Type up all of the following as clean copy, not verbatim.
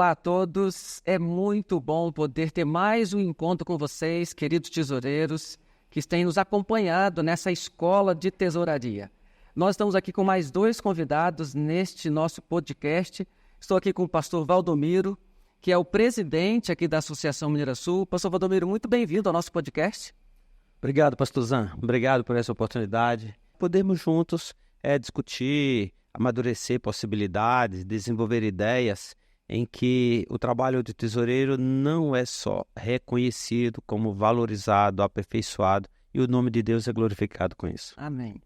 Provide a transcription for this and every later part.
Olá a todos, é muito bom poder ter mais um encontro com vocês, queridos tesoureiros, que têm nos acompanhado nessa escola de tesouraria. Nós estamos aqui com mais dois convidados neste nosso podcast. Estou aqui com o pastor Valdomiro, que é o presidente aqui da Associação Mineira Sul. Pastor Valdomiro, muito bem-vindo ao nosso podcast. Obrigado, pastor Zan. Obrigado por essa oportunidade. Podemos juntos discutir, amadurecer possibilidades, desenvolver ideias em que o trabalho de tesoureiro não é só reconhecido como valorizado, aperfeiçoado, e o nome de Deus é glorificado com isso. Amém.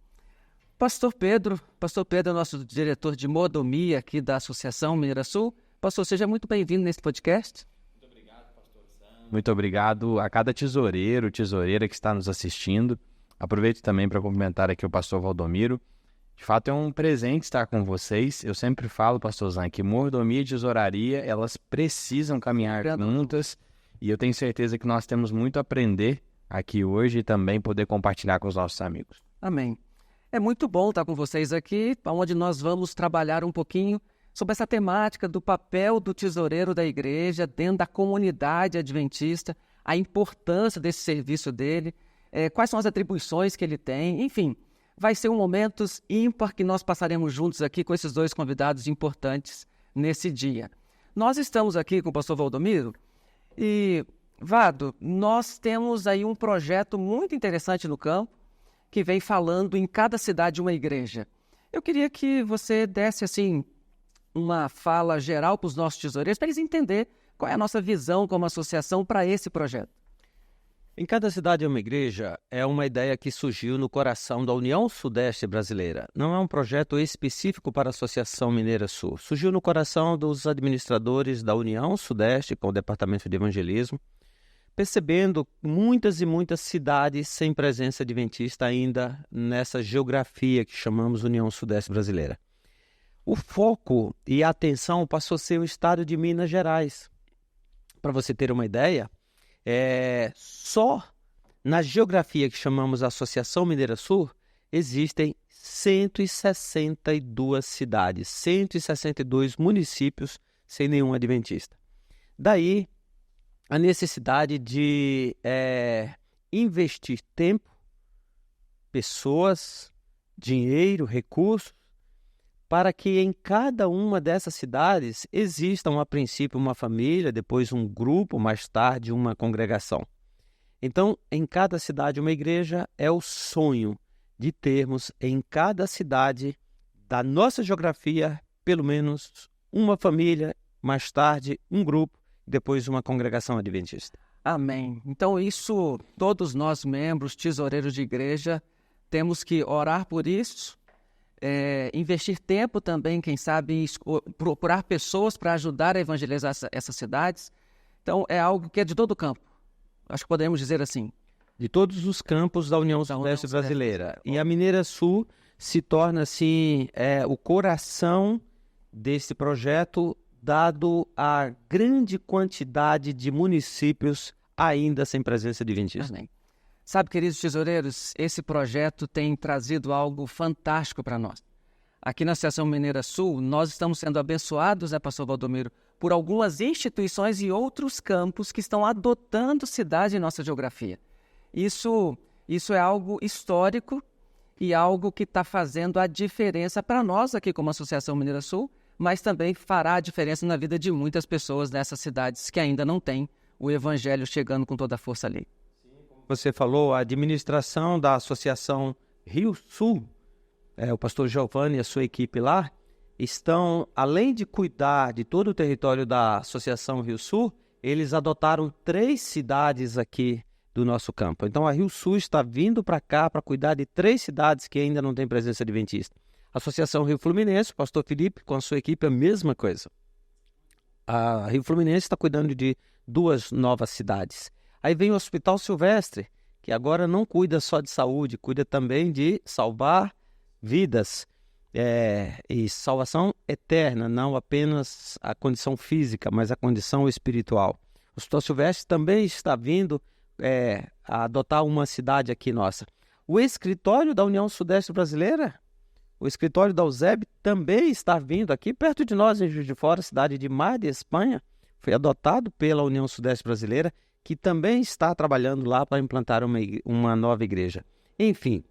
Pastor Pedro é nosso diretor de mordomia aqui da Associação Mineira Sul. Pastor, seja muito bem-vindo nesse podcast. Muito obrigado, pastor Sam. Muito obrigado a cada tesoureiro, tesoureira que está nos assistindo. Aproveito também para cumprimentar aqui o pastor Valdomiro. De fato, é um presente estar com vocês. Eu sempre falo, pastor Zan, que mordomia e tesouraria, elas precisam caminhar juntas. E eu tenho certeza que nós temos muito a aprender aqui hoje e também poder compartilhar com os nossos amigos. Amém. É muito bom estar com vocês aqui, onde nós vamos trabalhar um pouquinho sobre essa temática do papel do tesoureiro da igreja dentro da comunidade adventista, a importância desse serviço dele, quais são as atribuições que ele tem, enfim. Vai ser um momento ímpar que nós passaremos juntos aqui com esses dois convidados importantes nesse dia. Nós estamos aqui com o pastor Valdomiro e, Vado, nós temos aí um projeto muito interessante no campo que vem falando em cada cidade uma igreja. Eu queria que você desse assim uma fala geral para os nossos tesoureiros, para eles entenderem qual é a nossa visão como associação para esse projeto. Em cada cidade uma igreja é uma ideia que surgiu no coração da União Sudeste Brasileira. Não é um projeto específico para a Associação Mineira Sul. Surgiu no coração dos administradores da União Sudeste, com o Departamento de Evangelismo, percebendo muitas e muitas cidades sem presença adventista ainda nessa geografia que chamamos União Sudeste Brasileira. O foco e a atenção passou a ser o estado de Minas Gerais. Para você ter uma ideia, só na geografia que chamamos Associação Mineira Sul, existem 162 cidades, 162 municípios sem nenhum adventista. Daí a necessidade de investir tempo, pessoas, dinheiro, recursos, para que em cada uma dessas cidades existam, a princípio, uma família, depois um grupo, mais tarde uma congregação. Então, em cada cidade uma igreja é o sonho de termos em cada cidade da nossa geografia, pelo menos uma família, mais tarde um grupo, depois uma congregação adventista. Amém. Então isso, todos nós membros, tesoureiros de igreja, temos que orar por isso, investir tempo também, quem sabe, procurar pessoas para ajudar a evangelizar essas cidades. Então, é algo que é de todo o campo. Acho que podemos dizer assim. De todos os campos da União Sudeste Brasileira. E a Mineira Sul se torna, assim, o coração desse projeto, dado a grande quantidade de municípios ainda sem presença adventista. Amém. Sabe, queridos tesoureiros, esse projeto tem trazido algo fantástico para nós. Aqui na Associação Mineira Sul, nós estamos sendo abençoados, pastor Valdomiro, por algumas instituições e outros campos que estão adotando cidade em nossa geografia. Isso é algo histórico e algo que está fazendo a diferença para nós aqui como Associação Mineira Sul, mas também fará a diferença na vida de muitas pessoas nessas cidades que ainda não têm o evangelho chegando com toda a força ali. Você falou, a administração da Associação Rio Sul, o pastor Giovanni e a sua equipe lá, estão, além de cuidar de todo o território da Associação Rio Sul, eles adotaram 3 cidades aqui do nosso campo. Então a Rio Sul está vindo para cá para cuidar de 3 cidades que ainda não têm presença adventista. A Associação Rio Fluminense, o pastor Felipe, com a sua equipe, a mesma coisa. A Rio Fluminense está cuidando de 2 novas cidades. Aí vem o Hospital Silvestre, que agora não cuida só de saúde, cuida também de salvar vidas e salvação eterna, não apenas a condição física, mas a condição espiritual. O Hospital Silvestre também está vindo a adotar uma cidade aqui nossa. O escritório da União Sudeste Brasileira o escritório da USEB também está vindo aqui perto de nós, em Juiz de Fora, cidade de Mar de Espanha. Foi adotado pela União Sudeste Brasileira, que também está trabalhando lá para implantar uma nova igreja. Enfim,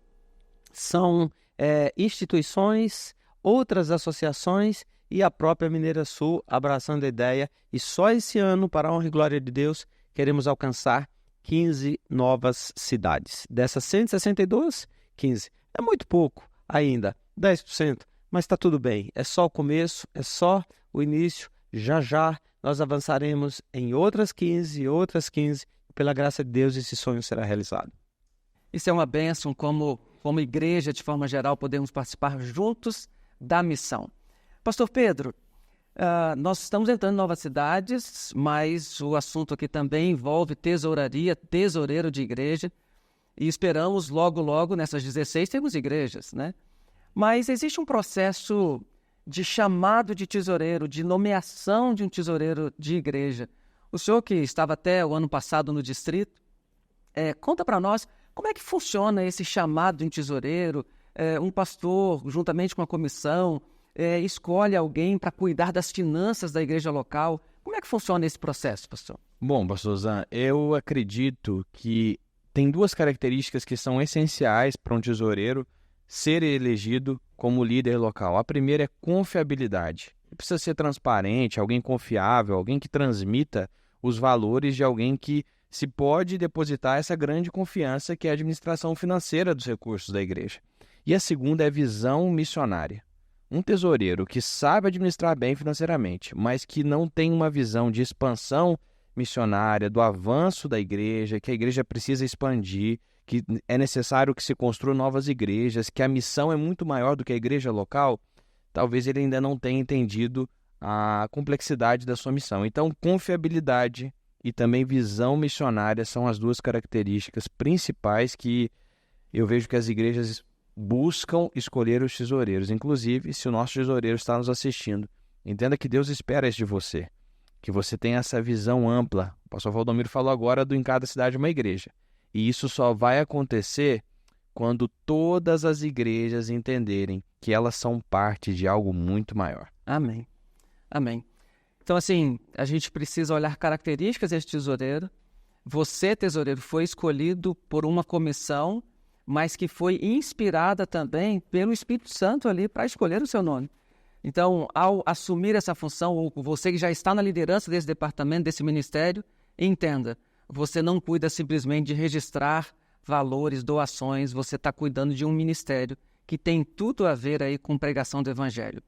são instituições, outras associações e a própria Mineira Sul abraçando a ideia. E só esse ano, para a honra e glória de Deus, queremos alcançar 15 novas cidades. Dessas 162, 15. É muito pouco ainda, 10%, mas está tudo bem. É só o começo, é só o início. Já já nós avançaremos em outras 15 e outras 15. Pela graça de Deus, esse sonho será realizado. Isso é uma bênção, como igreja, de forma geral, podemos participar juntos da missão. Pastor Pedro, nós estamos entrando em novas cidades, mas o assunto aqui também envolve tesouraria, tesoureiro de igreja, e esperamos logo, logo, nessas 16, temos igrejas, né? Mas existe um processo de chamado de tesoureiro, de nomeação de um tesoureiro de igreja. O senhor que estava até o ano passado no distrito, conta para nós como é que funciona esse chamado de um tesoureiro. Um pastor, juntamente com a comissão, escolhe alguém para cuidar das finanças da igreja local. Como é que funciona esse processo, pastor? Bom, pastor Zan, eu acredito que tem duas características que são essenciais para um tesoureiro ser elegido como líder local. A primeira é confiabilidade. Precisa ser transparente, alguém confiável, alguém que transmita os valores de alguém que se pode depositar essa grande confiança que é a administração financeira dos recursos da igreja. E a segunda é visão missionária. Um tesoureiro que sabe administrar bem financeiramente, mas que não tem uma visão de expansão missionária, do avanço da igreja, que a igreja precisa expandir, que é necessário que se construam novas igrejas, que a missão é muito maior do que a igreja local, talvez ele ainda não tenha entendido a complexidade da sua missão. Então, confiabilidade e também visão missionária são as duas características principais que eu vejo que as igrejas buscam escolher os tesoureiros. Inclusive, se o nosso tesoureiro está nos assistindo, entenda que Deus espera isso de você, que você tenha essa visão ampla. O pastor Valdomiro falou agora do em cada cidade uma igreja. E isso só vai acontecer quando todas as igrejas entenderem que elas são parte de algo muito maior. Amém. Amém. Então, assim, a gente precisa olhar características desse tesoureiro. Você, tesoureiro, foi escolhido por uma comissão, mas que foi inspirada também pelo Espírito Santo ali para escolher o seu nome. Então, ao assumir essa função, ou você que já está na liderança desse departamento, desse ministério, entenda, você não cuida simplesmente de registrar valores, doações, você está cuidando de um ministério que tem tudo a ver aí com pregação do Evangelho.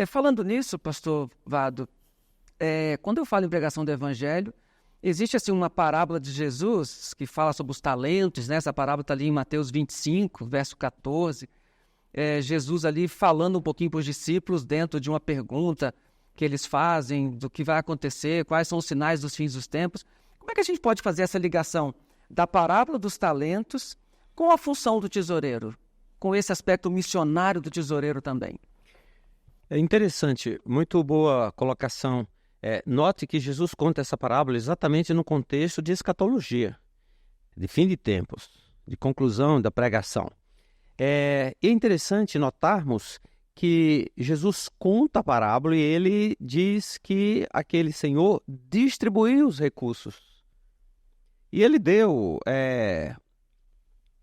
Falando nisso, pastor Vado, quando eu falo em pregação do Evangelho, existe assim uma parábola de Jesus que fala sobre os talentos, né? Essa parábola está ali em Mateus 25, verso 14. Jesus ali falando um pouquinho para os discípulos dentro de uma pergunta que eles fazem do que vai acontecer, quais são os sinais dos fins dos tempos. Como é que a gente pode fazer essa ligação da parábola dos talentos com a função do tesoureiro, com esse aspecto missionário do tesoureiro também? É interessante, muito boa colocação. Note que Jesus conta essa parábola exatamente no contexto de escatologia, de fim de tempos, de conclusão da pregação. É interessante notarmos que Jesus conta a parábola e ele diz que aquele senhor distribuiu os recursos. E ele deu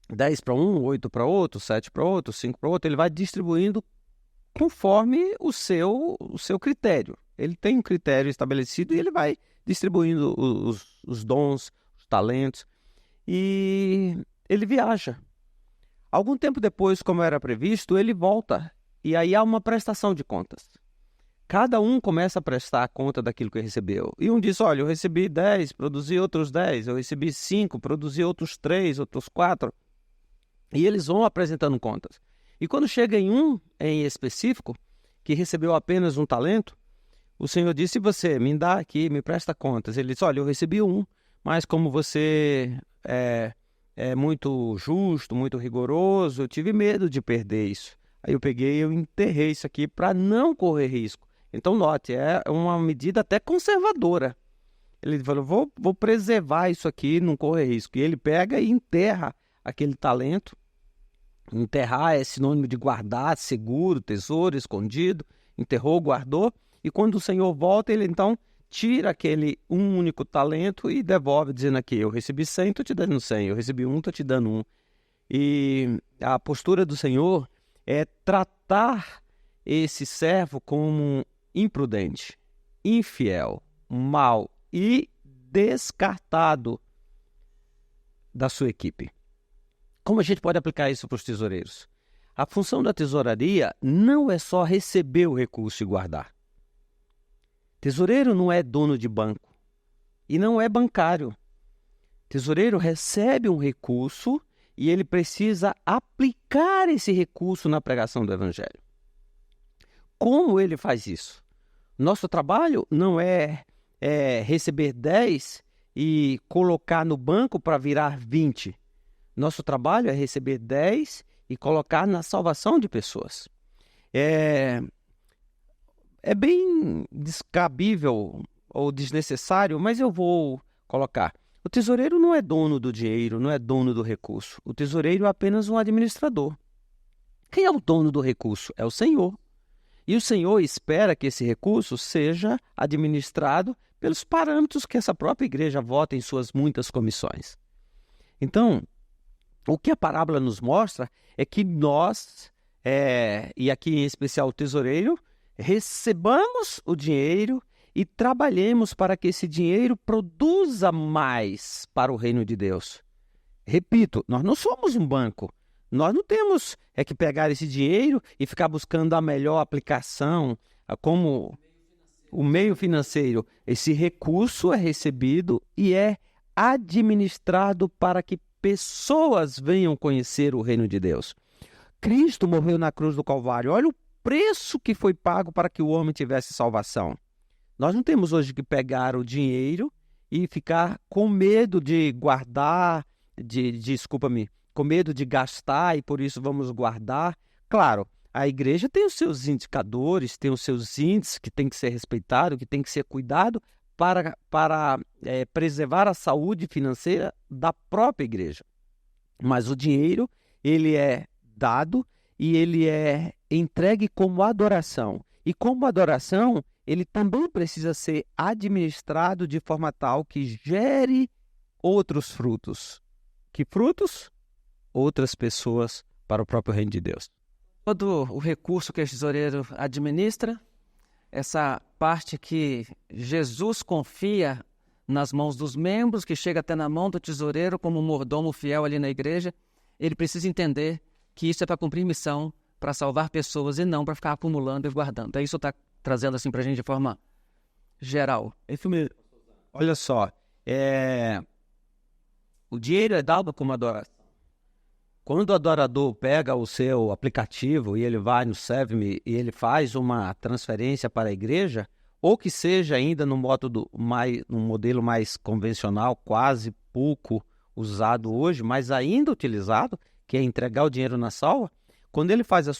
10 para um, 8 para outro, 7 para outro, 5 para outro. Ele vai distribuindo conforme o seu critério. Ele tem um critério estabelecido e ele vai distribuindo os dons, os talentos. E ele viaja. Algum tempo depois, como era previsto, ele volta. E aí há uma prestação de contas. Cada um começa a prestar conta daquilo que recebeu. E um diz, olha, eu recebi 10, produzi outros 10. Eu recebi 5, produzi outros 3, outros 4. E eles vão apresentando contas. E quando chega em um em específico, que recebeu apenas um talento, o Senhor disse, você me dá aqui, me presta contas. Ele disse, olha, eu recebi um, mas como você é muito justo, muito rigoroso, eu tive medo de perder isso. Aí eu peguei e eu enterrei isso aqui para não correr risco. Então, note, é uma medida até conservadora. Ele falou, vou preservar isso aqui, não correr risco. E ele pega e enterra aquele talento Enterrar é sinônimo de guardar, seguro, tesouro, escondido. Enterrou, guardou. E quando o Senhor volta, ele então tira aquele único talento e devolve, dizendo aqui, eu recebi 100, estou te dando 100. Eu recebi 1, estou te dando 1. E a postura do Senhor é tratar esse servo como imprudente, infiel, mau e descartado da sua equipe. Como a gente pode aplicar isso para os tesoureiros? A função da tesouraria não é só receber o recurso e guardar. Tesoureiro não é dono de banco e não é bancário. Tesoureiro recebe um recurso e ele precisa aplicar esse recurso na pregação do Evangelho. Como ele faz isso? Nosso trabalho não é receber 10 e colocar no banco para virar 20. Nosso trabalho é receber 10 e colocar na salvação de pessoas. É bem descabível ou desnecessário, mas eu vou colocar. O tesoureiro não é dono do dinheiro, não é dono do recurso. O tesoureiro é apenas um administrador. Quem é o dono do recurso? É o Senhor. E o Senhor espera que esse recurso seja administrado pelos parâmetros que essa própria igreja vota em suas muitas comissões. Então, o que a parábola nos mostra é que nós, e aqui em especial o tesoureiro, recebamos o dinheiro e trabalhemos para que esse dinheiro produza mais para o reino de Deus. Repito, nós não somos um banco. Nós não temos que pegar esse dinheiro e ficar buscando a melhor aplicação como o meio financeiro. Esse recurso é recebido e é administrado para que pessoas venham conhecer o reino de Deus. Cristo morreu na cruz do Calvário. Olha o preço que foi pago para que o homem tivesse salvação. Nós não temos hoje que pegar o dinheiro e ficar com medo de guardar, com medo de gastar e por isso vamos guardar. Claro, a igreja tem os seus indicadores, tem os seus índices que tem que ser respeitado, que tem que ser cuidado para preservar a saúde financeira da própria igreja. Mas o dinheiro, ele é dado e ele é entregue como adoração. E como adoração, ele também precisa ser administrado de forma tal que gere outros frutos. Que frutos? Outras pessoas para o próprio reino de Deus. Todo o recurso que o tesoureiro administra, essa parte que Jesus confia nas mãos dos membros, que chega até na mão do tesoureiro como um mordomo fiel ali na igreja, ele precisa entender que isso é para cumprir missão, para salvar pessoas e não para ficar acumulando e guardando. Isso está trazendo assim para a gente de forma geral. Isso mesmo. Olha só, o dinheiro é dado como adoração. Quando o adorador pega o seu aplicativo e ele vai no Serve-me e ele faz uma transferência para a igreja, ou que seja ainda no modelo mais convencional, quase pouco usado hoje, mas ainda utilizado, que é entregar o dinheiro na salva, quando ele faz a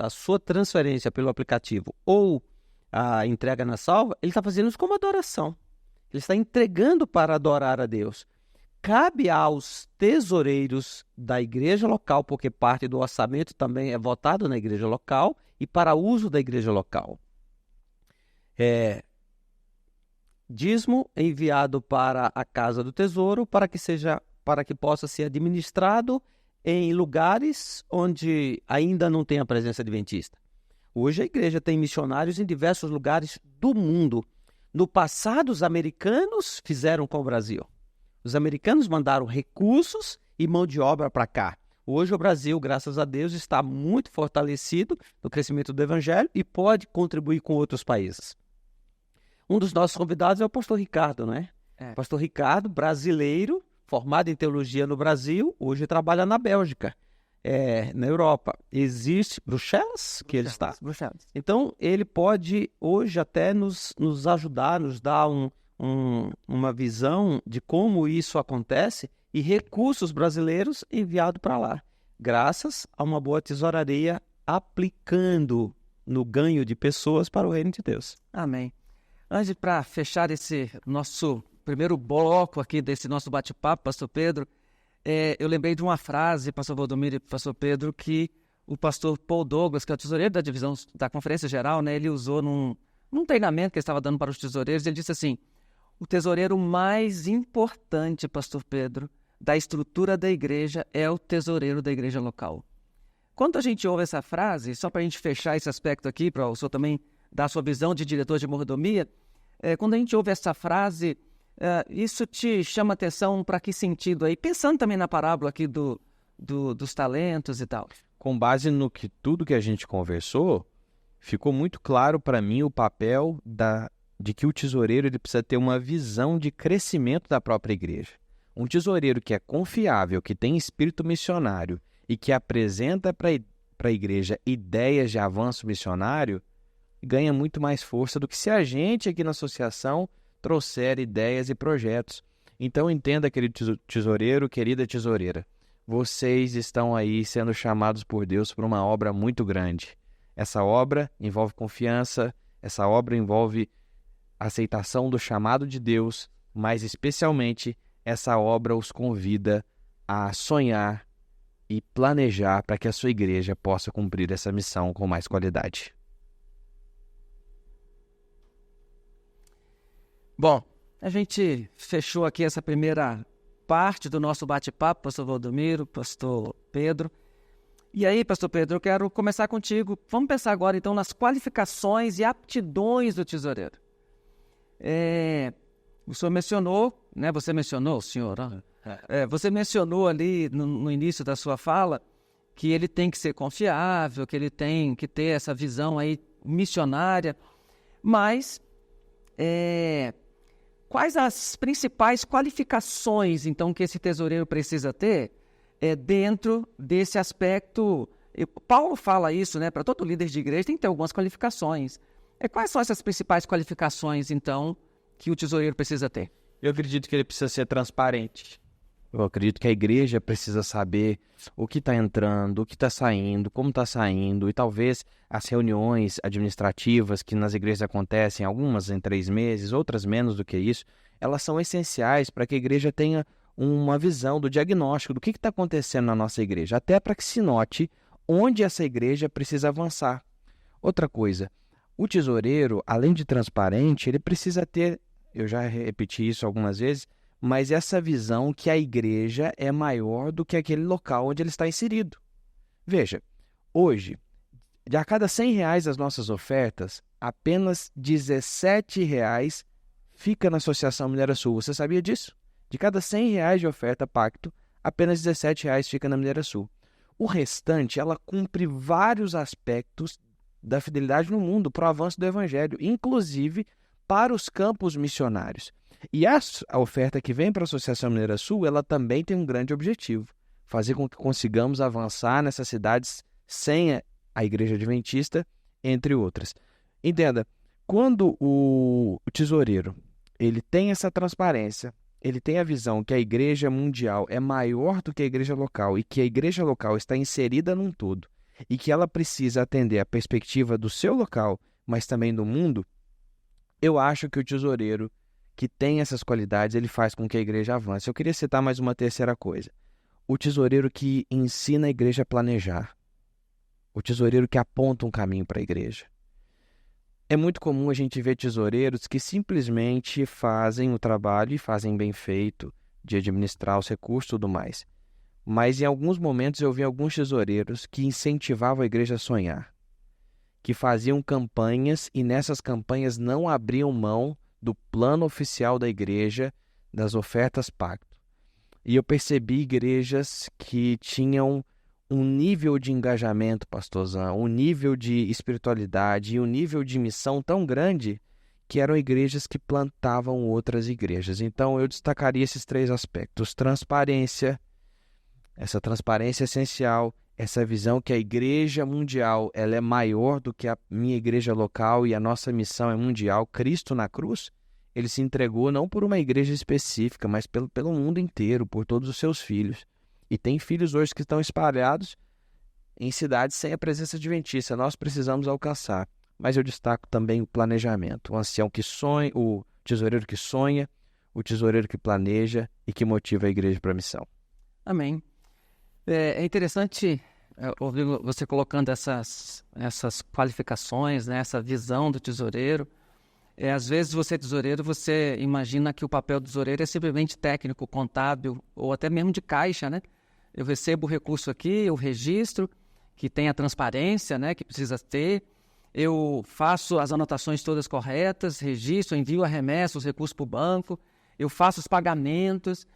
sua transferência pelo aplicativo ou a entrega na salva, ele está fazendo isso como adoração. Ele está entregando para adorar a Deus. Cabe aos tesoureiros da igreja local, porque parte do orçamento também é votado na igreja local e para uso da igreja local. Dízimo enviado para a casa do tesouro para que possa ser administrado em lugares onde ainda não tem a presença adventista. Hoje a igreja tem missionários em diversos lugares do mundo. No passado, os americanos fizeram com o Brasil. Os americanos mandaram recursos e mão de obra para cá. Hoje o Brasil, graças a Deus, está muito fortalecido no crescimento do Evangelho e pode contribuir com outros países. Um dos nossos convidados é o pastor Ricardo, não é? Pastor Ricardo, brasileiro, formado em teologia no Brasil, hoje trabalha na Bélgica, na Europa. Existe Bruxelas, que ele está. Bruxelas. Então, ele pode hoje até nos ajudar, nos dar uma visão de como isso acontece e recursos brasileiros enviados para lá, graças a uma boa tesouraria aplicando no ganho de pessoas para o reino de Deus. Amém. Antes, para fechar esse nosso primeiro bloco aqui desse nosso bate-papo, pastor Pedro, Eu lembrei de uma frase, pastor Valdomiro e pastor Pedro, que o pastor Paul Douglas, que é o tesoureiro da divisão da Conferência Geral, né, ele usou num treinamento que ele estava dando para os tesoureiros. Ele disse assim: o tesoureiro mais importante, pastor Pedro, da estrutura da igreja é o tesoureiro da igreja local. Quando a gente ouve essa frase, só para a gente fechar esse aspecto aqui, para o senhor também dar a sua visão de diretor de mordomia, quando a gente ouve essa frase, isso te chama atenção para que sentido aí? Pensando também na parábola aqui dos talentos e tal. Com base no que tudo que a gente conversou, ficou muito claro para mim o papel de que o tesoureiro ele precisa ter uma visão de crescimento da própria igreja. Um tesoureiro que é confiável, que tem espírito missionário e que apresenta para a igreja ideias de avanço missionário, ganha muito mais força do que se a gente aqui na associação trouxer ideias e projetos. Então entenda, querido tesoureiro, querida tesoureira, vocês estão aí sendo chamados por Deus para uma obra muito grande. Essa obra envolve confiança, essa obra envolve aceitação do chamado de Deus, mas especialmente essa obra os convida a sonhar e planejar para que a sua igreja possa cumprir essa missão com mais qualidade. Bom, a gente fechou aqui essa primeira parte do nosso bate-papo, pastor Valdomiro, pastor Pedro. E aí, pastor Pedro, eu quero começar contigo. Vamos pensar agora, então, nas qualificações e aptidões do tesoureiro. O senhor mencionou, né? Você mencionou, o senhor, você mencionou ali no início da sua fala que ele tem que ser confiável, que ele tem que ter essa visão aí missionária, mas quais as principais qualificações, então, que esse tesoureiro precisa ter dentro desse aspecto? Paulo fala isso, né? Para todo líder de igreja tem que ter algumas qualificações. Quais são essas principais qualificações, então, que o tesoureiro precisa ter? Eu acredito que ele precisa ser transparente. Eu acredito que a igreja precisa saber o que está entrando, o que está saindo, como está saindo, e talvez as reuniões administrativas que nas igrejas acontecem, algumas em 3 meses, outras menos do que isso, elas são essenciais para que a igreja tenha uma visão do diagnóstico do que está acontecendo na nossa igreja, até para que se note onde essa igreja precisa avançar. Outra coisa, o tesoureiro, além de transparente, ele precisa ter, eu já repeti isso algumas vezes, mas essa visão que a igreja é maior do que aquele local onde ele está inserido. Veja, hoje, de a cada R$100 das nossas ofertas, apenas R$17 fica na Associação Mineira Sul. Você sabia disso? De cada R$100 de oferta pacto, apenas R$17 fica na Mineira Sul. O restante, ela cumpre vários aspectos da fidelidade no mundo para o avanço do Evangelho, inclusive para os campos missionários. E a oferta que vem para a Associação Mineira Sul, ela também tem um grande objetivo: fazer com que consigamos avançar nessas cidades sem a Igreja Adventista, entre outras. Entenda, quando o tesoureiro ele tem essa transparência, ele tem a visão que a igreja mundial é maior do que a igreja local e que a igreja local está inserida num todo e que ela precisa atender a perspectiva do seu local, mas também do mundo, eu acho que o tesoureiro que tem essas qualidades, ele faz com que a igreja avance. Eu queria citar mais uma terceira coisa: o tesoureiro que ensina a igreja a planejar, o tesoureiro que aponta um caminho para a igreja. É muito comum a gente ver tesoureiros que simplesmente fazem o trabalho e fazem bem feito de administrar os recursos e tudo mais. Mas em alguns momentos eu vi alguns tesoureiros que incentivavam a igreja a sonhar, que faziam campanhas e nessas campanhas não abriam mão do plano oficial da igreja, das ofertas pacto. E eu percebi igrejas que tinham um nível de engajamento, pastorzão, um nível de espiritualidade e um nível de missão tão grande que eram igrejas que plantavam outras igrejas. Então eu destacaria esses 3 aspectos: transparência, essa transparência essencial, essa visão que a igreja mundial ela é maior do que a minha igreja local e a nossa missão é mundial. Cristo na cruz, ele se entregou não por uma igreja específica, mas pelo mundo inteiro, por todos os seus filhos. E tem filhos hoje que estão espalhados em cidades sem a presença adventista. Nós precisamos alcançar. Mas eu destaco também o planejamento. O ancião que sonha, o tesoureiro que sonha, o tesoureiro que planeja e que motiva a igreja para a missão. Amém. É interessante ouvir você colocando essas qualificações, né, essa visão do tesoureiro. Às vezes você é tesoureiro, você imagina que o papel do tesoureiro é simplesmente técnico, contábil ou até mesmo de caixa, né? Eu recebo o recurso aqui, eu registro, que tem a transparência, né, que precisa ter. Eu faço as anotações todas corretas, registro, envio a remessa, os recursos para o banco, eu faço os pagamentos,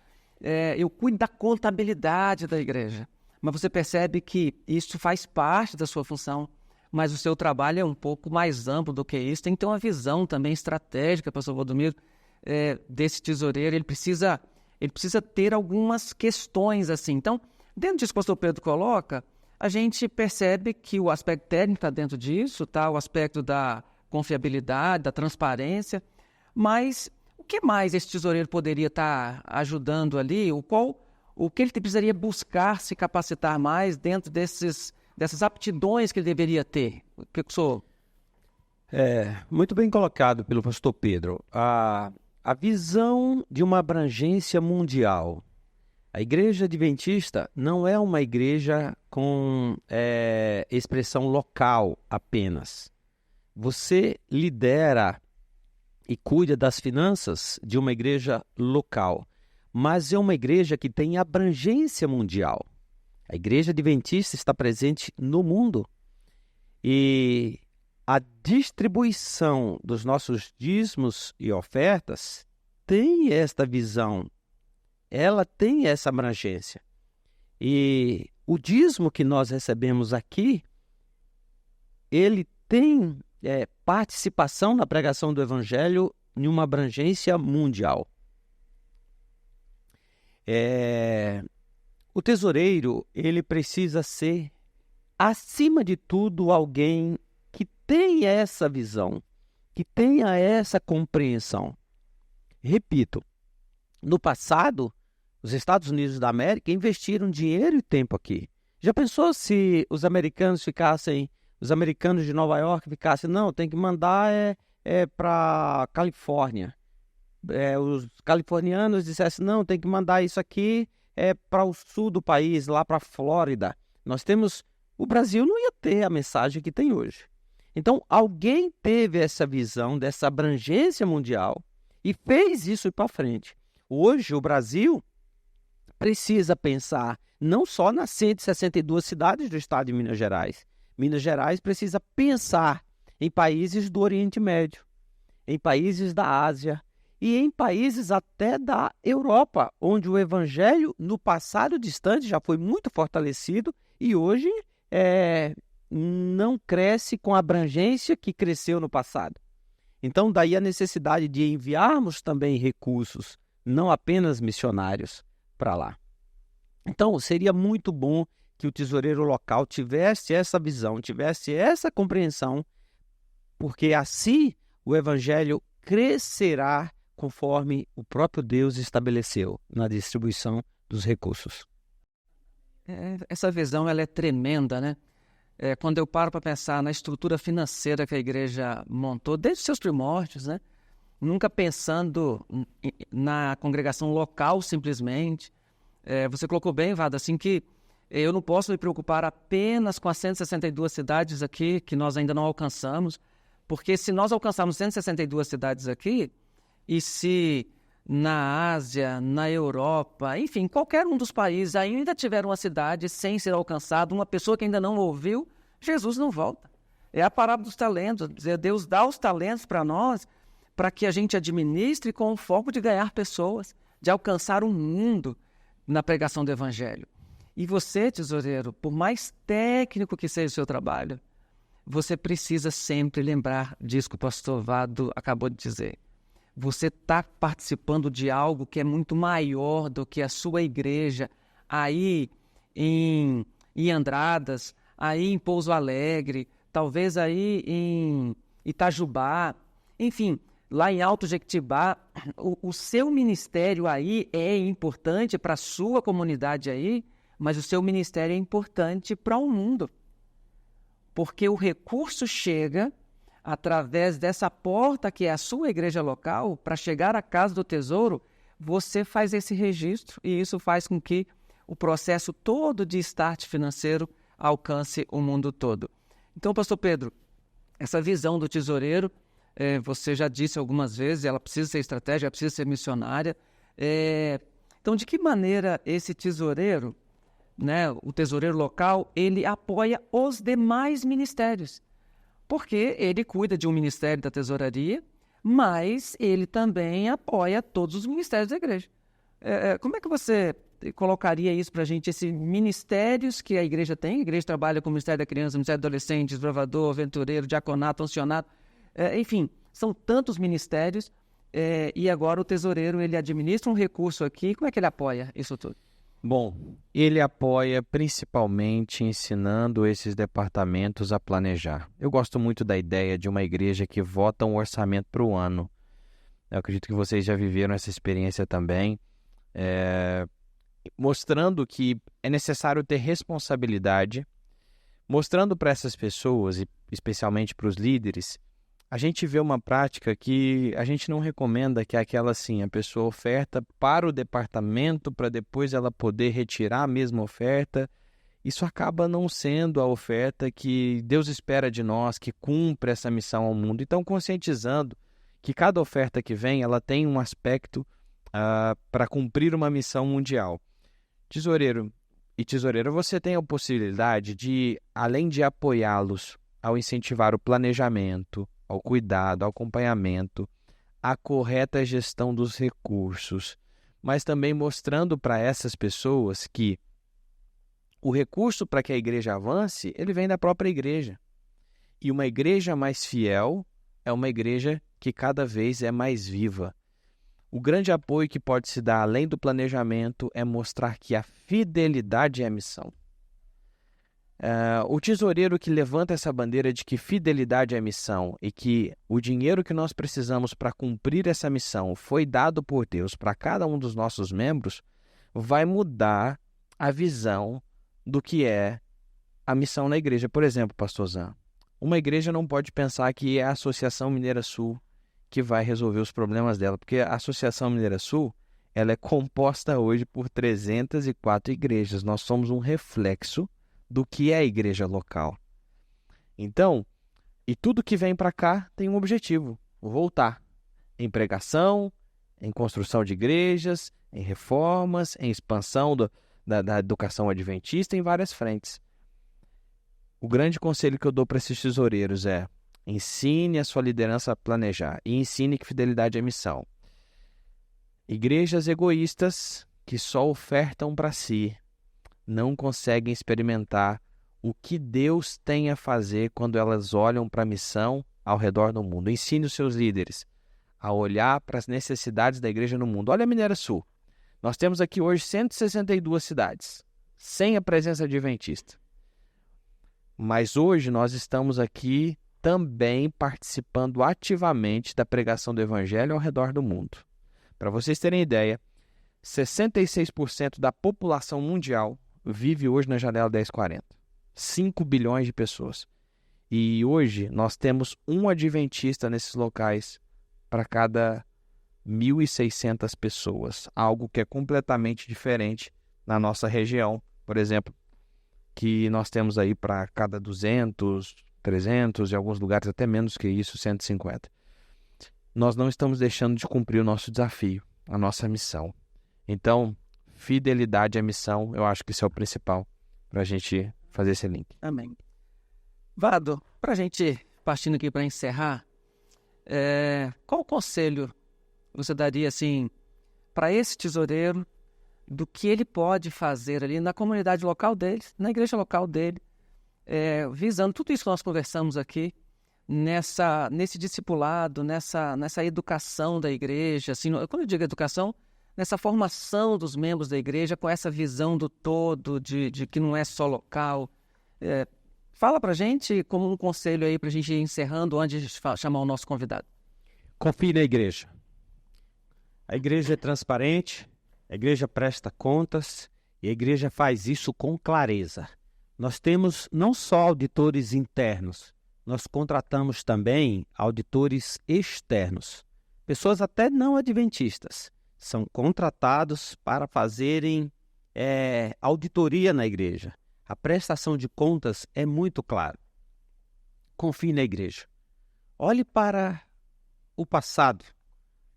eu cuido da contabilidade da igreja. Mas você percebe que isso faz parte da sua função, mas o seu trabalho é um pouco mais amplo do que isso. Tem que ter uma visão também estratégica, pastor Valdomiro, desse tesoureiro. Ele precisa ter algumas questões assim. Então, dentro disso que o pastor Pedro coloca, a gente percebe que o aspecto técnico está dentro disso, tá? O aspecto da confiabilidade, da transparência, mas o que mais esse tesoureiro poderia estar ajudando ali? O que ele precisaria buscar se capacitar mais dentro dessas aptidões que ele deveria ter? O que o senhor... Muito bem colocado pelo pastor Pedro. A visão de uma abrangência mundial. A igreja adventista não é uma igreja com expressão local apenas. Você lidera e cuida das finanças de uma igreja local, mas é uma igreja que tem abrangência mundial. A igreja adventista está presente no mundo e a distribuição dos nossos dízimos e ofertas tem esta visão. Ela tem essa abrangência. E o dízimo que nós recebemos aqui, ele tem participação na pregação do Evangelho em uma abrangência mundial. O tesoureiro, ele precisa ser, acima de tudo, alguém que tenha essa visão, que tenha essa compreensão. Repito, no passado, os Estados Unidos da América investiram dinheiro e tempo aqui. Já pensou se os americanos de Nova York ficassem, não, tem que mandar para Califórnia. Os californianos dissessem, não, tem que mandar isso aqui para o sul do país, lá para a Flórida. O Brasil não ia ter a mensagem que tem hoje. Então, alguém teve essa visão dessa abrangência mundial e fez isso ir para frente. Hoje, o Brasil precisa pensar não só nas 162 cidades do estado de Minas Gerais. Minas Gerais precisa pensar em países do Oriente Médio, em países da Ásia e em países até da Europa, onde o evangelho no passado distante já foi muito fortalecido e hoje não cresce com a abrangência que cresceu no passado. Então, daí a necessidade de enviarmos também recursos, não apenas missionários, para lá. Então, seria muito bom que o tesoureiro local tivesse essa visão, tivesse essa compreensão, porque assim o evangelho crescerá conforme o próprio Deus estabeleceu na distribuição dos recursos. Essa visão ela é tremenda, né? Quando eu paro para pensar na estrutura financeira que a igreja montou, desde os seus primórdios, né? Nunca pensando na congregação local simplesmente. Você colocou bem, Vada, assim que eu não posso me preocupar apenas com as 162 cidades aqui que nós ainda não alcançamos, porque se nós alcançarmos 162 cidades aqui, e se na Ásia, na Europa, enfim, qualquer um dos países ainda tiver uma cidade sem ser alcançada, uma pessoa que ainda não ouviu, Jesus não volta. É a parábola dos talentos. Deus dá os talentos para nós, para que a gente administre com o foco de ganhar pessoas, de alcançar um mundo na pregação do Evangelho. E você, tesoureiro, por mais técnico que seja o seu trabalho, você precisa sempre lembrar disso que o pastor Vado acabou de dizer. Você está participando de algo que é muito maior do que a sua igreja aí em Andradas, aí em Pouso Alegre, talvez aí em Itajubá, enfim, lá em Alto Jequitibá. O seu ministério aí é importante para a sua comunidade aí, mas o seu ministério é importante para o mundo. Porque o recurso chega através dessa porta que é a sua igreja local, para chegar à casa do tesouro, você faz esse registro e isso faz com que o processo todo de start financeiro alcance o mundo todo. Então, pastor Pedro, essa visão do tesoureiro, você já disse algumas vezes, ela precisa ser estratégica, ela precisa ser missionária. Então, de que maneira esse tesoureiro, né, o tesoureiro local, ele apoia os demais ministérios? Porque ele cuida de um ministério da tesouraria, mas ele também apoia todos os ministérios da igreja. Como é que você colocaria isso para a gente, esses ministérios que a igreja tem? A igreja trabalha com o Ministério da Criança, Ministério do Adolescente, Desbravador, Aventureiro, Diaconato, Uncionado. Enfim, são tantos ministérios e agora o tesoureiro, ele administra um recurso aqui. Como é que ele apoia isso tudo? Bom, ele apoia principalmente ensinando esses departamentos a planejar. Eu gosto muito da ideia de uma igreja que vota um orçamento para o ano. Eu acredito que vocês já viveram essa experiência também, mostrando que é necessário ter responsabilidade, mostrando para essas pessoas, e especialmente para os líderes, a gente vê uma prática que a gente não recomenda, que é aquela assim, a pessoa oferta para o departamento para depois ela poder retirar a mesma oferta. Isso acaba não sendo a oferta que Deus espera de nós, que cumpre essa missão ao mundo. Então, conscientizando que cada oferta que vem, ela tem um aspecto para cumprir uma missão mundial. Tesoureiro e tesoureira, você tem a possibilidade de, além de apoiá-los ao incentivar o planejamento, ao cuidado, ao acompanhamento, à correta gestão dos recursos, mas também mostrando para essas pessoas que o recurso para que a igreja avance, ele vem da própria igreja. E uma igreja mais fiel é uma igreja que cada vez é mais viva. O grande apoio que pode se dar além do planejamento é mostrar que a fidelidade é a missão. O tesoureiro que levanta essa bandeira de que fidelidade é a missão e que o dinheiro que nós precisamos para cumprir essa missão foi dado por Deus para cada um dos nossos membros, vai mudar a visão do que é a missão na igreja. Por exemplo, pastor Zan, uma igreja não pode pensar que é a Associação Mineira Sul que vai resolver os problemas dela, porque a Associação Mineira Sul, ela é composta hoje por 304 igrejas. Nós somos um reflexo do que é a igreja local. Então, e tudo que vem para cá tem um objetivo: voltar em pregação, em construção de igrejas, em reformas, em expansão da educação adventista, em várias frentes. O grande conselho que eu dou para esses tesoureiros é: ensine a sua liderança a planejar e ensine que fidelidade é missão. Igrejas egoístas que só ofertam para si não conseguem experimentar o que Deus tem a fazer quando elas olham para a missão ao redor do mundo. Ensine os seus líderes a olhar para as necessidades da igreja no mundo. Olha a Mineira Sul. Nós temos aqui hoje 162 cidades, sem a presença adventista. Mas hoje nós estamos aqui também participando ativamente da pregação do Evangelho ao redor do mundo. Para vocês terem ideia, 66% da população mundial vive hoje na janela 1040. 5 bilhões de pessoas. E hoje nós temos um adventista nesses locais para cada 1.600 pessoas. Algo que é completamente diferente na nossa região, por exemplo, que nós temos aí para cada 200, 300, em alguns lugares até menos que isso, 150. Nós não estamos deixando de cumprir o nosso desafio, a nossa missão. Então, fidelidade à missão, eu acho que isso é o principal para a gente fazer esse link. Amém. Vado, para a gente, partindo aqui para encerrar, qual o conselho você daria assim para esse tesoureiro do que ele pode fazer ali na comunidade local dele, na igreja local dele, visando tudo isso que nós conversamos aqui, nesse discipulado, nessa educação da igreja, assim, quando eu digo educação, nessa formação dos membros da igreja, com essa visão do todo, de que não é só local. Fala para a gente, como um conselho aí para a gente ir encerrando, antes de chamar o nosso convidado. Confie na igreja. A igreja é transparente, a igreja presta contas e a igreja faz isso com clareza. Nós temos não só auditores internos, nós contratamos também auditores externos. Pessoas até não adventistas são contratados para fazerem auditoria na igreja. A prestação de contas é muito clara. Confie na igreja. Olhe para o passado.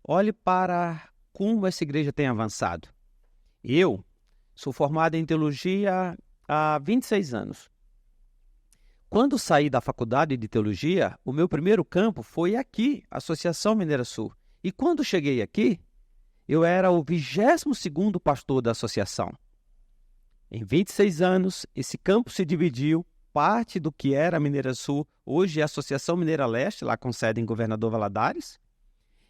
Olhe para como essa igreja tem avançado. Eu sou formado em teologia há 26 anos. Quando saí da faculdade de teologia, o meu primeiro campo foi aqui, Associação Mineira Sul. E quando cheguei aqui, eu era o 22º pastor da associação. Em 26 anos, esse campo se dividiu, parte do que era a Mineira Sul, hoje é a Associação Mineira Leste, lá com sede em Governador Valadares,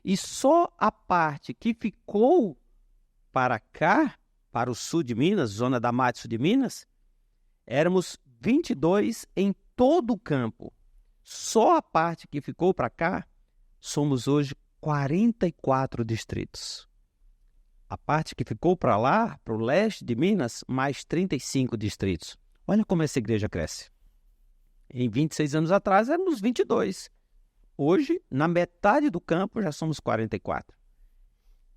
e só a parte que ficou para cá, para o sul de Minas, zona da Mata Sul de Minas, éramos 22 em todo o campo. Só a parte que ficou para cá, somos hoje 44 distritos. A parte que ficou para lá, para o leste de Minas, mais 35 distritos. Olha como essa igreja cresce. Em 26 anos atrás, éramos 22. Hoje, na metade do campo, já somos 44.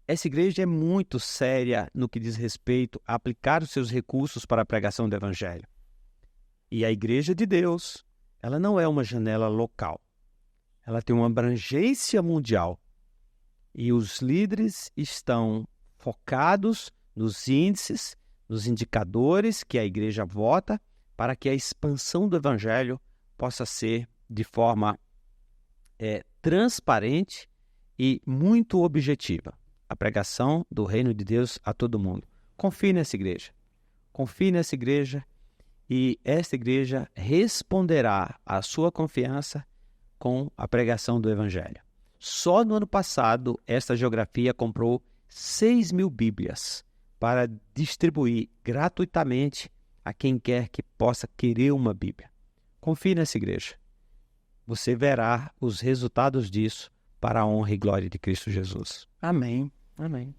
Essa igreja é muito séria no que diz respeito a aplicar os seus recursos para a pregação do Evangelho. E a Igreja de Deus, ela não é uma janela local. Ela tem uma abrangência mundial. E os líderes estão focados nos índices, nos indicadores que a igreja vota para que a expansão do Evangelho possa ser de forma transparente e muito objetiva. A pregação do reino de Deus a todo mundo. Confie nessa igreja. Confie nessa igreja e esta igreja responderá à sua confiança com a pregação do Evangelho. Só no ano passado, esta geografia comprou 6.000 Bíblias para distribuir gratuitamente a quem quer que possa querer uma Bíblia. Confie nessa igreja. Você verá os resultados disso para a honra e glória de Cristo Jesus. Amém. Amém.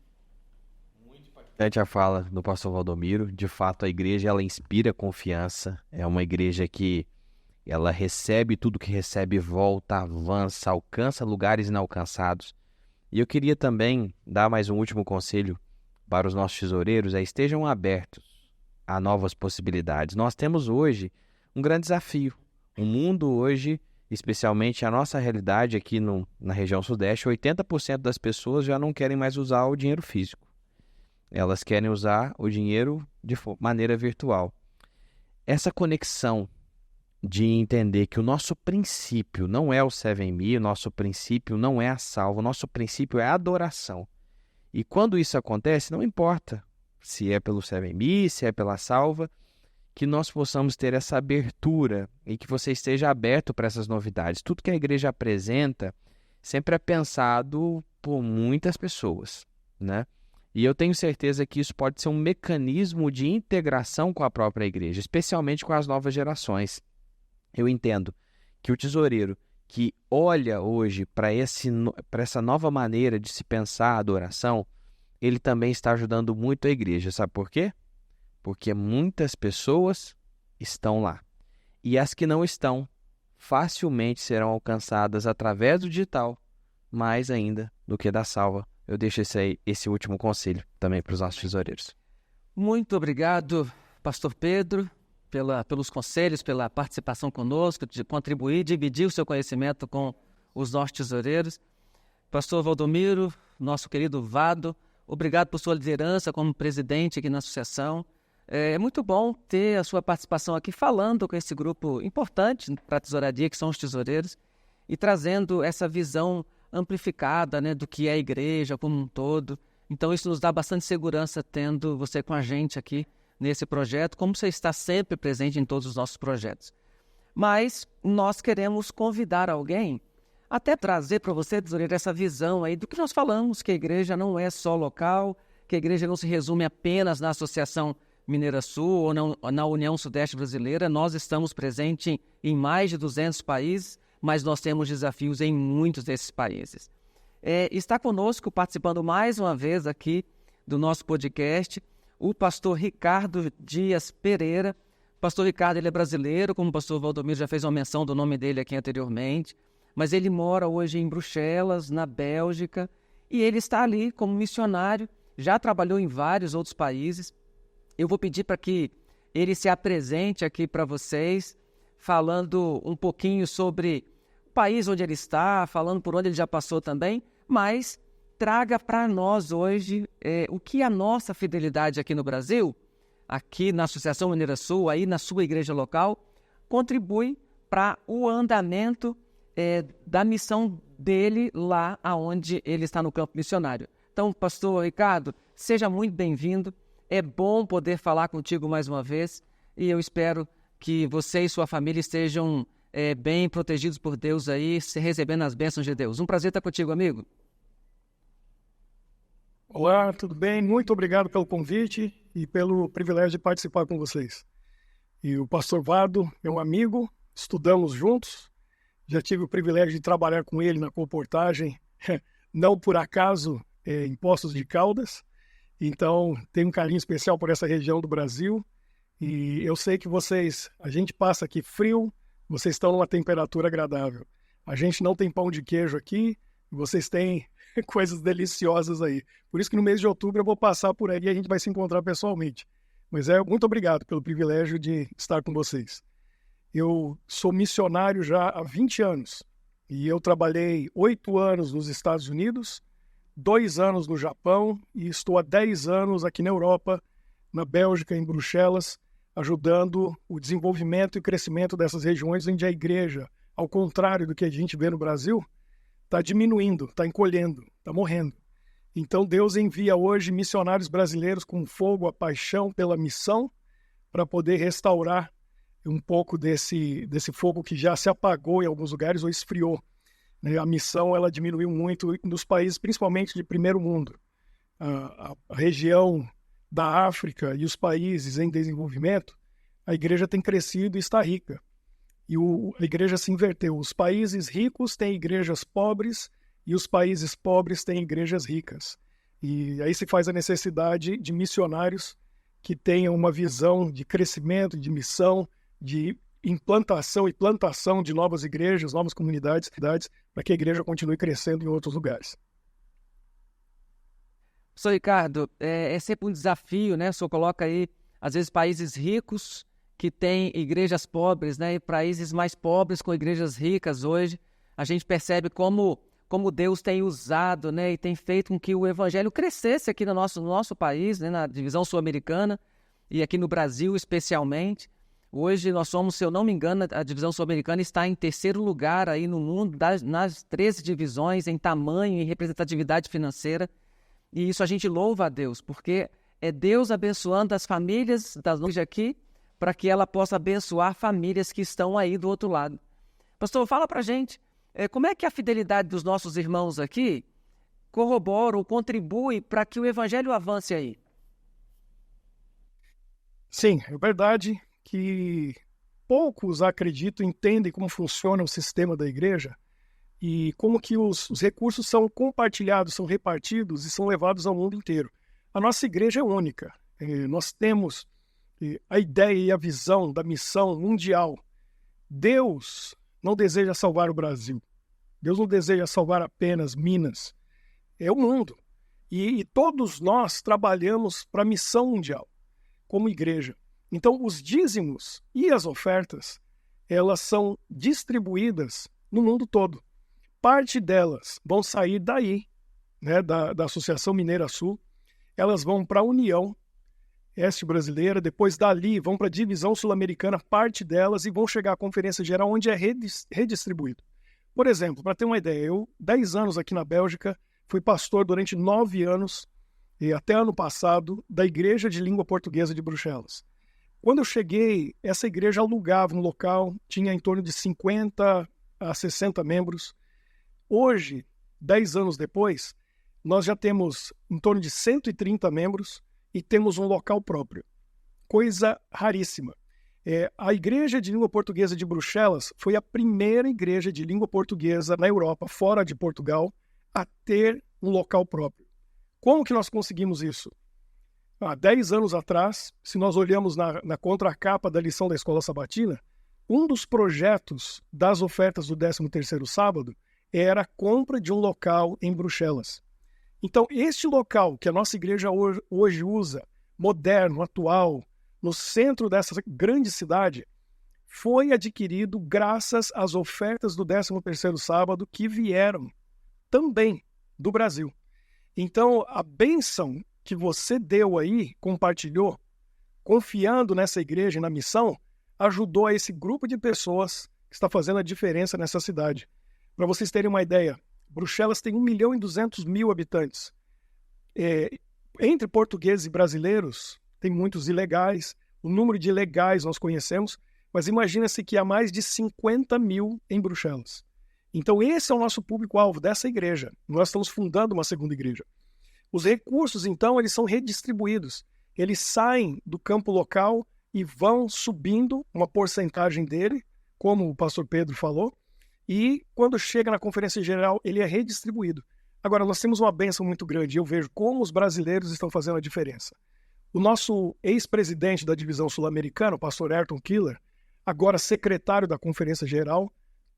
Muito impactante a fala do pastor Valdomiro. De fato, a igreja ela inspira confiança. É uma igreja que ela recebe tudo que recebe, volta, avança, alcança lugares inalcançados. E eu queria também dar mais um último conselho para os nossos tesoureiros, estejam abertos a novas possibilidades. Nós temos hoje um grande desafio. O mundo hoje, especialmente a nossa realidade aqui na região sudeste, 80% das pessoas já não querem mais usar o dinheiro físico. Elas querem usar o dinheiro de maneira virtual. Essa conexão de entender que o nosso princípio não é o 7Me, o nosso princípio não é a salva, o nosso princípio é a adoração. E quando isso acontece, não importa se é pelo 7Me, se é pela salva, que nós possamos ter essa abertura e que você esteja aberto para essas novidades. Tudo que a igreja apresenta sempre é pensado por muitas pessoas, né? E eu tenho certeza que isso pode ser um mecanismo de integração com a própria igreja, especialmente com as novas gerações. Eu entendo que o tesoureiro que olha hoje para essa nova maneira de se pensar a adoração, ele também está ajudando muito a igreja. Sabe por quê? Porque muitas pessoas estão lá. E as que não estão, facilmente serão alcançadas através do digital, mais ainda do que da salva. Eu deixo esse último conselho também para os nossos tesoureiros. Muito obrigado, pastor Pedro, pelos conselhos, pela participação conosco, de contribuir, dividir o seu conhecimento com os nossos tesoureiros. Pastor Valdomiro, nosso querido Vado, obrigado por sua liderança como presidente aqui na associação. É muito bom ter a sua participação aqui falando com esse grupo importante para a tesouraria, que são os tesoureiros, e trazendo essa visão amplificada, né, do que é a igreja como um todo. Então isso nos dá bastante segurança tendo você com a gente aqui nesse projeto, como você está sempre presente em todos os nossos projetos. Mas nós queremos convidar alguém, até trazer para você, tesoureiro, essa visão aí do que nós falamos, que a igreja não é só local, que a igreja não se resume apenas na Associação Mineira Sul ou na União Sudeste Brasileira. Nós estamos presentes em mais de 200 países, mas nós temos desafios em muitos desses países. Está conosco, participando mais uma vez aqui do nosso podcast, o pastor Ricardo Dias Pereira. O pastor Ricardo, ele é brasileiro, como o pastor Valdomiro já fez uma menção do nome dele aqui anteriormente, mas ele mora hoje em Bruxelas, na Bélgica, e ele está ali como missionário, já trabalhou em vários outros países, eu vou pedir para que ele se apresente aqui para vocês, falando um pouquinho sobre o país onde ele está, falando por onde ele já passou também, mas traga para nós hoje o que a nossa fidelidade aqui no Brasil, aqui na Associação Mineira Sul, aí na sua igreja local, contribui para o andamento da missão dele lá onde ele está no campo missionário. Então, pastor Ricardo, seja muito bem-vindo. É bom poder falar contigo mais uma vez e eu espero que você e sua família estejam bem protegidos por Deus aí, recebendo as bênçãos de Deus. Um prazer estar contigo, amigo. Olá, tudo bem? Muito obrigado pelo convite e pelo privilégio de participar com vocês. E o pastor Vado é um amigo, estudamos juntos, já tive o privilégio de trabalhar com ele na comportagem, não por acaso em Poços de Caldas, então tenho um carinho especial por essa região do Brasil e eu sei que a gente passa aqui frio, vocês estão numa temperatura agradável. A gente não tem pão de queijo aqui, vocês têm coisas deliciosas aí. Por isso que no mês de outubro eu vou passar por aí e a gente vai se encontrar pessoalmente. Mas muito obrigado pelo privilégio de estar com vocês. Eu sou missionário já há 20 anos e eu trabalhei 8 anos nos Estados Unidos, 2 anos no Japão e estou há 10 anos aqui na Europa, na Bélgica, em Bruxelas, ajudando o desenvolvimento e crescimento dessas regiões onde a igreja, ao contrário do que a gente vê no Brasil, está diminuindo, está encolhendo, está morrendo. Então Deus envia hoje missionários brasileiros com fogo, a paixão pela missão, para poder restaurar um pouco desse fogo que já se apagou em alguns lugares ou esfriou. A missão ela diminuiu muito nos países, principalmente de primeiro mundo. A região da África e os países em desenvolvimento, a igreja tem crescido e está rica. E a igreja se inverteu. Os países ricos têm igrejas pobres e os países pobres têm igrejas ricas. E aí se faz a necessidade de missionários que tenham uma visão de crescimento, de missão, de implantação e plantação de novas igrejas, novas comunidades, para que a igreja continue crescendo em outros lugares. Pastor Ricardo, é sempre um desafio, né? O senhor coloca aí, às vezes, países ricos que têm igrejas pobres, né? E países mais pobres com igrejas ricas hoje. A gente percebe como Deus tem usado, né? E tem feito com que o evangelho crescesse aqui no nosso país, né? Na divisão sul-americana e aqui no Brasil especialmente. Hoje nós somos, se eu não me engano, a divisão sul-americana está em 3º lugar aí no mundo, nas 13 divisões, em tamanho e representatividade financeira. E isso a gente louva a Deus, porque é Deus abençoando as famílias das nossas aqui, para que ela possa abençoar famílias que estão aí do outro lado. Pastor, fala para a gente, como é que a fidelidade dos nossos irmãos aqui corrobora ou contribui para que o evangelho avance aí? Sim, é verdade que poucos acreditam, entendem como funciona o sistema da igreja e como que os recursos são compartilhados, são repartidos e são levados ao mundo inteiro. A nossa igreja é única. Nós temos a ideia e a visão da missão mundial. Deus não deseja salvar o Brasil. Deus não deseja salvar apenas Minas. É o mundo. E todos nós trabalhamos para a missão mundial, como igreja. Então, os dízimos e as ofertas, elas são distribuídas no mundo todo. Parte delas vão sair daí, né, da Associação Mineira Sul, elas vão para a União Este Brasileira, depois dali vão para a Divisão Sul-Americana, parte delas, e vão chegar à Conferência Geral, onde é redistribuído. Por exemplo, para ter uma ideia, eu, 10 anos aqui na Bélgica, fui pastor durante 9 anos, e até ano passado, da Igreja de Língua Portuguesa de Bruxelas. Quando eu cheguei, essa igreja alugava um local, tinha em torno de 50 a 60 membros. Hoje, 10 anos depois, nós já temos em torno de 130 membros e temos um local próprio. Coisa raríssima. A Igreja de Língua Portuguesa de Bruxelas foi a primeira igreja de língua portuguesa na Europa, fora de Portugal, a ter um local próprio. Como que nós conseguimos isso? Há 10 anos atrás, se nós olhamos na contracapa da lição da Escola Sabatina, um dos projetos das ofertas do 13º sábado era a compra de um local em Bruxelas. Então, este local que a nossa igreja hoje usa moderno, atual, no centro dessa grande cidade, foi adquirido graças às ofertas do 13º sábado que vieram também do Brasil. Então, a bênção que você deu aí, compartilhou, confiando nessa igreja e na missão, ajudou a esse grupo de pessoas que está fazendo a diferença nessa cidade. Para vocês terem uma ideia, Bruxelas tem 1.200.000 habitantes. Entre portugueses e brasileiros, tem muitos ilegais. O número de ilegais nós conhecemos, mas imagina-se que há mais de 50.000 em Bruxelas. Então esse é o nosso público-alvo dessa igreja. Nós estamos fundando uma segunda igreja. Os recursos, então, eles são redistribuídos. Eles saem do campo local e vão subindo uma porcentagem dele, como o pastor Pedro falou, e quando chega na Conferência Geral, ele é redistribuído. Agora, nós temos uma bênção muito grande, e eu vejo como os brasileiros estão fazendo a diferença. O nosso ex-presidente da divisão sul-americana, o pastor Ayrton Killer, agora secretário da Conferência Geral,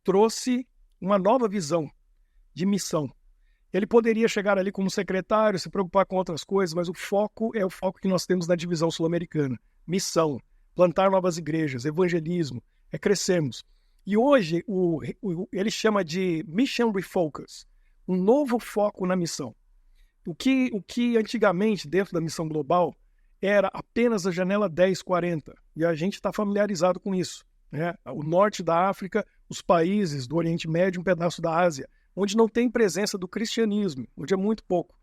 trouxe uma nova visão de missão. Ele poderia chegar ali como secretário, se preocupar com outras coisas, mas o foco é o foco que nós temos na divisão sul-americana. Missão, plantar novas igrejas, evangelismo, crescermos. E hoje ele chama de Mission Refocus, um novo foco na missão. O que antigamente, dentro da missão global, era apenas a janela 1040, e a gente está familiarizado com isso, né? O norte da África, os países do Oriente Médio, um pedaço da Ásia, onde não tem presença do cristianismo, onde é muito pouco.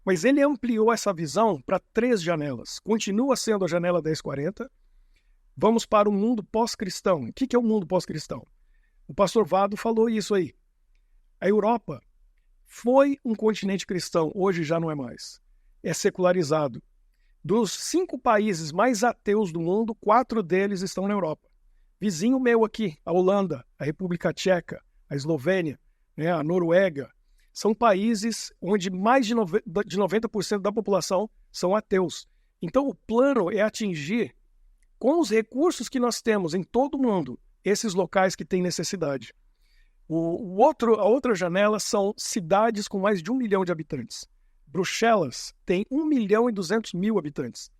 Mas ele ampliou essa visão para 3 janelas. Continua sendo a janela 1040. Vamos para o mundo pós-cristão. O que é o mundo pós-cristão? O pastor Vado falou isso aí. A Europa foi um continente cristão, hoje já não é mais. É secularizado. Dos 5 países mais ateus do mundo, 4 deles estão na Europa. Vizinho meu aqui, a Holanda, a República Tcheca, a Eslovênia, a Noruega, são países onde mais de 90% da população são ateus. Então o plano é atingir, com os recursos que nós temos em todo o mundo, esses locais que têm necessidade. A outra janela são cidades com mais de 1 milhão de habitantes. Bruxelas tem 1.200.000 habitantes.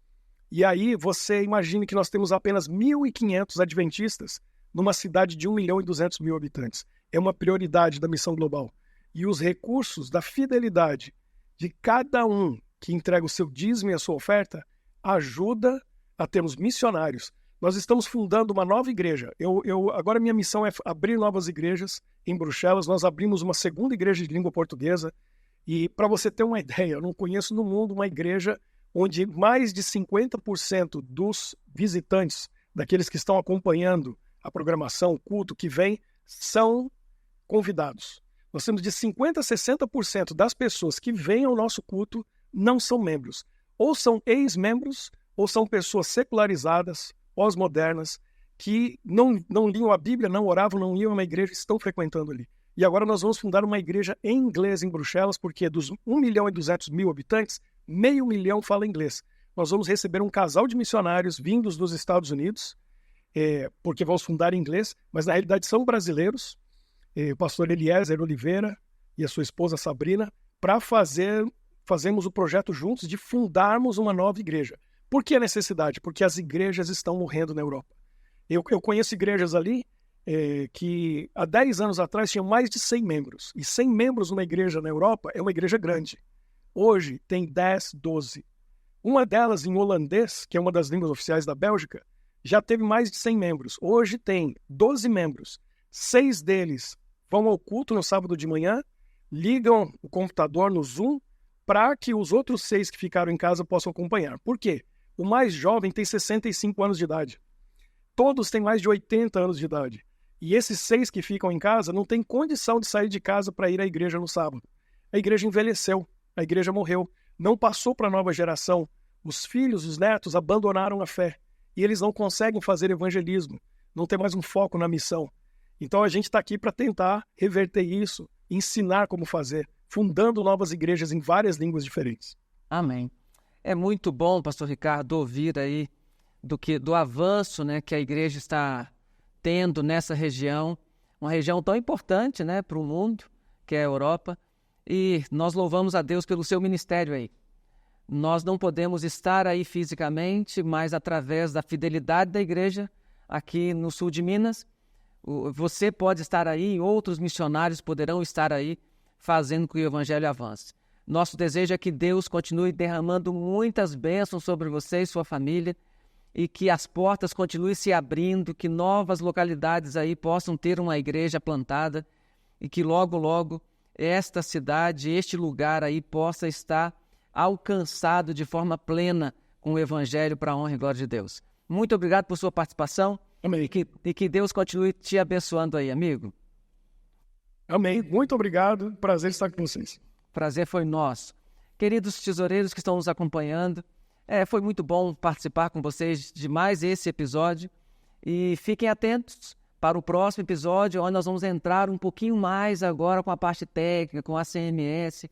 E aí você imagine que nós temos apenas 1.500 adventistas numa cidade de 1.200.000 habitantes. É uma prioridade da missão global. E os recursos da fidelidade de cada um que entrega o seu dízimo e a sua oferta ajuda a termos missionários. Nós estamos fundando uma nova igreja. Agora minha missão é abrir novas igrejas em Bruxelas. Nós abrimos uma segunda igreja de língua portuguesa. E para você ter uma ideia, eu não conheço no mundo uma igreja onde mais de 50% dos visitantes, daqueles que estão acompanhando a programação, o culto que vem, são convidados. Nós temos de 50% a 60% das pessoas que vêm ao nosso culto não são membros. Ou são ex-membros, ou são pessoas secularizadas, pós-modernas, que não liam a Bíblia, não oravam, não iam a uma igreja e estão frequentando ali. E agora nós vamos fundar uma igreja em inglês em Bruxelas, porque dos 1.200.000 habitantes, 500.000 fala inglês. Nós vamos receber um casal de missionários vindos dos Estados Unidos, porque vamos fundar em inglês, mas na realidade são brasileiros, o pastor Eliezer Oliveira e a sua esposa Sabrina, para fazermos o projeto juntos de fundarmos uma nova igreja. Por que a necessidade? Porque as igrejas estão morrendo na Europa. Eu conheço igrejas ali que há 10 anos atrás tinham mais de 100 membros. E 100 membros numa igreja na Europa é uma igreja grande. Hoje tem 10, 12. Uma delas em holandês, que é uma das línguas oficiais da Bélgica, já teve mais de 100 membros. Hoje tem 12 membros. 6 deles vão ao culto no sábado de manhã, ligam o computador no Zoom para que os outros 6 que ficaram em casa possam acompanhar. Por quê? O mais jovem tem 65 anos de idade. Todos têm mais de 80 anos de idade. E esses 6 que ficam em casa não têm condição de sair de casa para ir à igreja no sábado. A igreja envelheceu, a igreja morreu, não passou para a nova geração. Os filhos, os netos abandonaram a fé. E eles não conseguem fazer evangelismo, não tem mais um foco na missão. Então a gente está aqui para tentar reverter isso, ensinar como fazer, fundando novas igrejas em várias línguas diferentes. Amém. É muito bom, pastor Ricardo, ouvir aí do avanço, né, que a igreja está tendo nessa região, uma região tão importante, né, para o mundo, que é a Europa, e nós louvamos a Deus pelo seu ministério aí. Nós não podemos estar aí fisicamente, mas através da fidelidade da igreja aqui no sul de Minas, você pode estar aí, outros missionários poderão estar aí fazendo com que o evangelho avance. Nosso desejo é que Deus continue derramando muitas bênçãos sobre você e sua família e que as portas continuem se abrindo, que novas localidades aí possam ter uma igreja plantada e que logo, logo esta cidade, este lugar aí possa estar alcançado de forma plena com o evangelho para a honra e glória de Deus. Muito obrigado por sua participação. Amém. E que Deus continue te abençoando aí, amigo. Amém. Muito obrigado. Prazer estar com vocês. Prazer foi nosso. Queridos tesoureiros que estão nos acompanhando, foi muito bom participar com vocês de mais esse episódio. E fiquem atentos para o próximo episódio, onde nós vamos entrar um pouquinho mais agora com a parte técnica, com a CMS,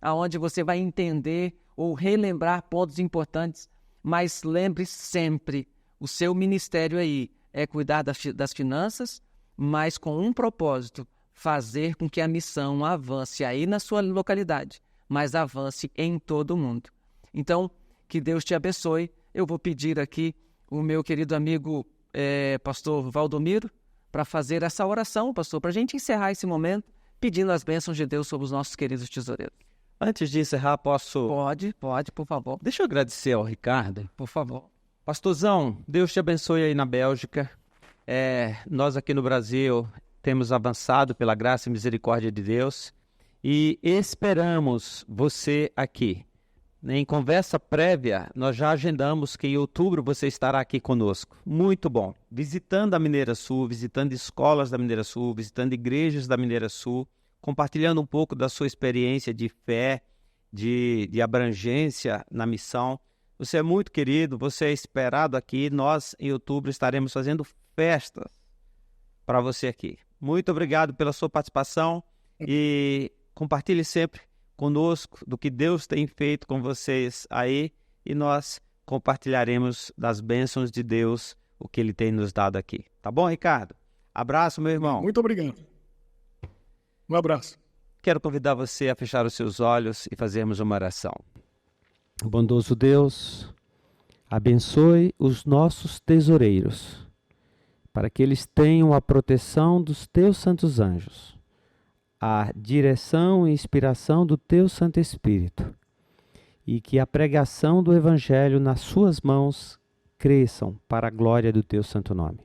aonde você vai entender ou relembrar pontos importantes. Mas lembre sempre, o seu ministério aí é cuidar das finanças, mas com um propósito, fazer com que a missão avance aí na sua localidade, mas avance em todo o mundo. Então, que Deus te abençoe. Eu vou pedir aqui o meu querido amigo pastor Valdomiro para fazer essa oração, pastor, para a gente encerrar esse momento, pedindo as bênçãos de Deus sobre os nossos queridos tesoureiros. Antes de encerrar, posso... Pode, por favor. Deixa eu agradecer ao Ricardo. Por favor. Pastorzão, Deus te abençoe aí na Bélgica. Nós aqui no Brasil temos avançado pela graça e misericórdia de Deus e esperamos você aqui. Em conversa prévia, nós já agendamos que em outubro você estará aqui conosco. Muito bom. Visitando a Mineira Sul, visitando escolas da Mineira Sul, visitando igrejas da Mineira Sul, compartilhando um pouco da sua experiência de fé, de abrangência na missão. Você é muito querido, você é esperado aqui. Nós, em outubro, estaremos fazendo festas para você aqui. Muito obrigado pela sua participação e compartilhe sempre conosco do que Deus tem feito com vocês aí e nós compartilharemos das bênçãos de Deus o que Ele tem nos dado aqui. Tá bom, Ricardo? Abraço, meu irmão. Muito obrigado. Um abraço. Quero convidar você a fechar os seus olhos e fazermos uma oração. Bondoso Deus, abençoe os nossos tesoureiros, para que eles tenham a proteção dos teus santos anjos, a direção e inspiração do teu Santo Espírito, e que a pregação do Evangelho nas suas mãos cresçam para a glória do teu santo nome.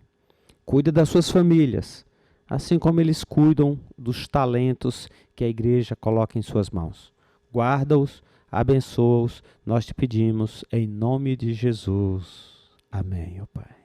Cuida das suas famílias, assim como eles cuidam dos talentos que a igreja coloca em suas mãos. Guarda-os, abençoa-os, nós te pedimos em nome de Jesus. Amém, ó Pai.